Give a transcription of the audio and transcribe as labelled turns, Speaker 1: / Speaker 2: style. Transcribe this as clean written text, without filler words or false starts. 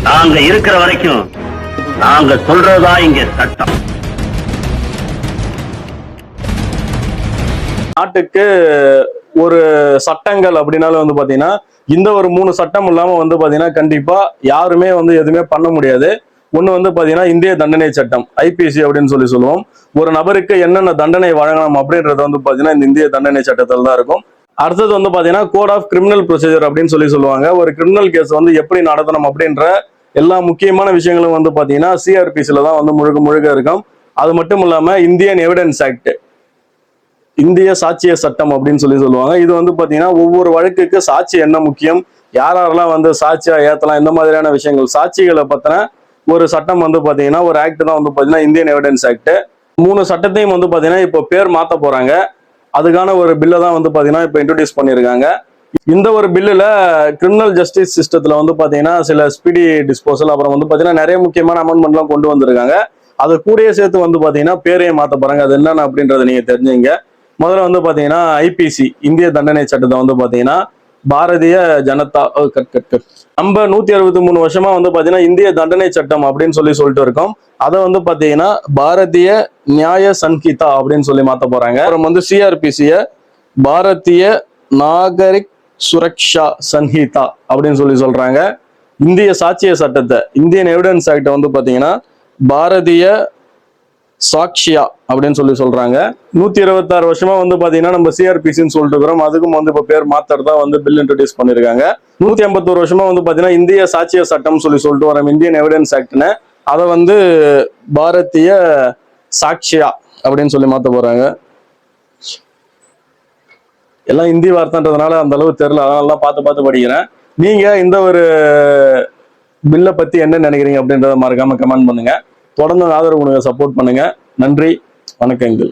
Speaker 1: நாங்க இருக்கிற வரைக்கும் நாங்க சொல்றதா இங்க சட்டம்.
Speaker 2: நாட்டுக்கு ஒரு சட்டங்கள் அப்படின்னாலும் வந்து பாத்தீங்கன்னா இந்த ஒரு 3 சட்டம் இல்லாம வந்து பாத்தீங்கன்னா கண்டிப்பா யாருமே வந்து எதுவுமே பண்ண முடியாது. ஒண்ணு வந்து பாத்தீங்கன்னா இந்திய தண்டனை சட்டம் ஐபிசி அப்படின்னு சொல்லுவோம். ஒரு நபருக்கு என்னென்ன தண்டனை வழங்கணும் அப்படின்றது வந்து பாத்தீங்கன்னா இந்த இந்திய தண்டனை சட்டத்தில் தான் இருக்கும். அடுத்தது வந்து பாத்தீங்கன்னா கோட் ஆஃப் கிரிமினல் ப்ரொசீஜர் அப்படின்னு சொல்லுவாங்க. ஒரு கிரிமினல் கேஸ் வந்து எப்படி நடத்தணும் அப்படின்ற எல்லா முக்கியமான விஷயங்களும் வந்து பாத்தீங்கன்னா சிஆர்பிசில தான் வந்து முழுக்க இருக்கும். அது மட்டும் இல்லாம இந்தியன் எவிடன்ஸ் ஆக்ட், இந்திய சாட்சிய சட்டம் அப்படின்னு சொல்லுவாங்க. இது வந்து பாத்தீங்கன்னா ஒவ்வொரு வழக்குக்கு சாட்சி என்ன முக்கியம், யாரெல்லாம் வந்து சாட்சியா ஏத்தலாம், இந்த மாதிரியான விஷயங்கள் சாட்சிகளை பத்தின ஒரு சட்டம் வந்து பாத்தீங்கன்னா ஒரு ஆக்ட் தான் வந்து பாத்தீங்கன்னா இந்தியன் எவிடன்ஸ் ஆக்ட். 3 சட்டத்தையும் வந்து பாத்தீங்கன்னா இப்போ பேர் மாத்த போறாங்க. அதுக்கான ஒரு பில்லை தான் வந்து பாத்தீங்கன்னா இப்போ இன்ட்ரோடியூஸ் பண்ணியிருக்காங்க. இந்த ஒரு பில்லுல கிரிமினல் ஜஸ்டிஸ் சிஸ்டத்துல வந்து பாத்தீங்கன்னா சில ஸ்பீடி டிஸ்போசல், அப்புறம் வந்து பாத்தீங்கன்னா நிறைய முக்கியமான அமெண்ட்மெண்ட்லாம் கொண்டு வந்திருக்காங்க. அதை கூடயே சேர்த்து வந்து பாத்தீங்கன்னா பேரையே மாத்த போறாங்க. அது என்னென்ன அப்படின்றத நீங்க தெரிஞ்சுங்க. முதல்ல வந்து பாத்தீங்கன்னா ஐபிசி இந்திய தண்டனை சட்டத்தை வந்து பாத்தீங்கன்னா பாரதிய ஜனதா நம்ம 163 வருஷமா வந்து பாத்தீங்கன்னா இந்திய தண்டனை சட்டம் அப்படின்னு சொல்லிட்டு இருக்கோம். அதை வந்து பாத்தீங்கன்னா பாரதிய நியாய சன்ஹிதா அப்படின்னு சொல்லி மாத்த போறாங்க. அப்புறம் வந்து சிஆர்பிசிய பாரதிய நாகரிக் சுரக்ஷா சன்ஹிதா அப்படின்னு சொல்றாங்க. இந்திய சாட்சிய சட்டத்தை இந்தியன் எவிடன்ஸ் ஆக்ட வந்து பாத்தீங்கன்னா பாரதிய சாக்ஷியா அப்படின்னு சொல்றாங்க. 126 வருஷமா வந்து பாத்தீங்கன்னா நம்ம சிஆர்பிசின்னு சொல்லிட்டு இருக்கிறோம். அதுக்கும் வந்து இப்ப பேர் மாத்துறதா வந்து பில் இன்ட்ரோடியூஸ் பண்ணிருக்காங்க. 151 வருஷமா வந்து பாத்தீங்கன்னா இந்திய சாட்சிய சட்டம் சொல்லிட்டு வரோம், இந்தியன் எவிடன்ஸ் ஆக்ட்னு. அதை வந்து பாரதிய சாக்ஷியா அப்படின்னு சொல்லி மாத்த போறாங்க. எல்லாம் இந்தி வார்த்தைன்றதுனால அந்த அளவு தெரியல, அதனால பார்த்து படிக்கிறேன். நீங்க இந்த ஒரு பில்லை பத்தி என்ன நினைக்கிறீங்க அப்படின்றத மறக்காம கமெண்ட் பண்ணுங்க. தொடர்ந்து ஆதரவு கொடுங்க, சப்போர்ட் பண்ணுங்க. நன்றி, வணக்கங்கள்.